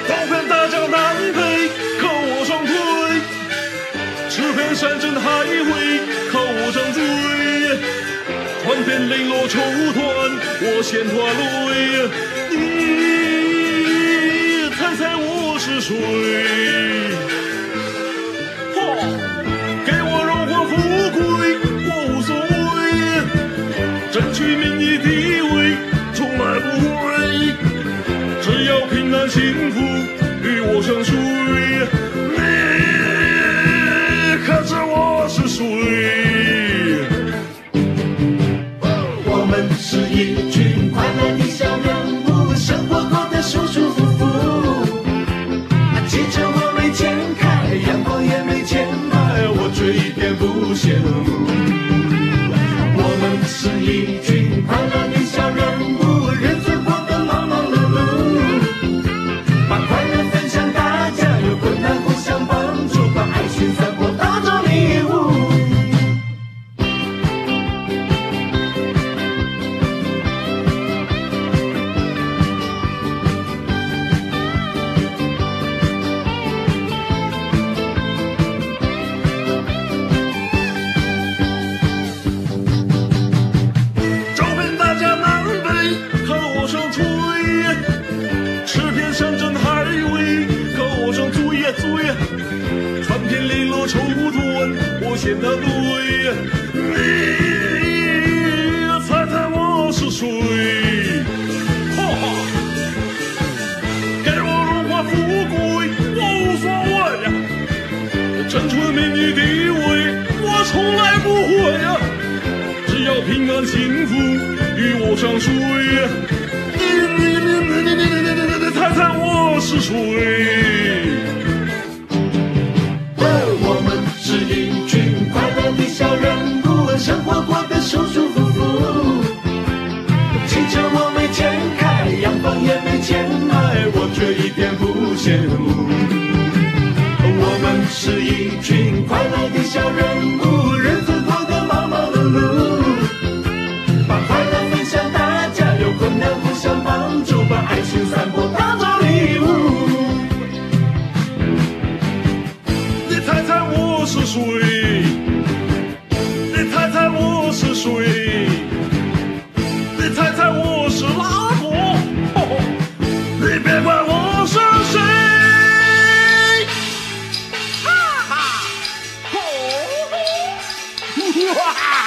刀片大江南北，靠我双腿；驰遍山珍海味，靠我张嘴。传遍绫罗绸缎，我先脱泪。你猜猜我是谁？给我荣华富贵，我无所谓。争取名利地位，从来不会。只要平安幸福与我相随。你可知我是谁？我们是一群快乐的小人物，生活过得舒舒服服。汽车我没钱开，洋房也没钱买，我却一点不羡慕。我们是一群快乐的小人物，日子过得忙忙碌碌，把快乐分享大家，有困难互相帮助，把爱心散播当作礼物。传遍绫罗绸缎，我先得对。你猜猜我是谁？给我荣华富贵，我无所谓。争取名利地位，我从来不会。只要平安幸福与我相随。你猜猜我是谁？是一群快乐的小人物，生活过得舒舒服服。汽车我没钱开，洋房也没钱买，我却一点不羡慕。我们是一群快乐的小人物，日子过得忙忙碌碌，把快乐分享大家，有困难互相帮助，把爱心散播当作礼物。你猜猜我是谁？你猜猜我是谁？你猜猜我是哪个？你别管我是谁！哈哈，哈哈。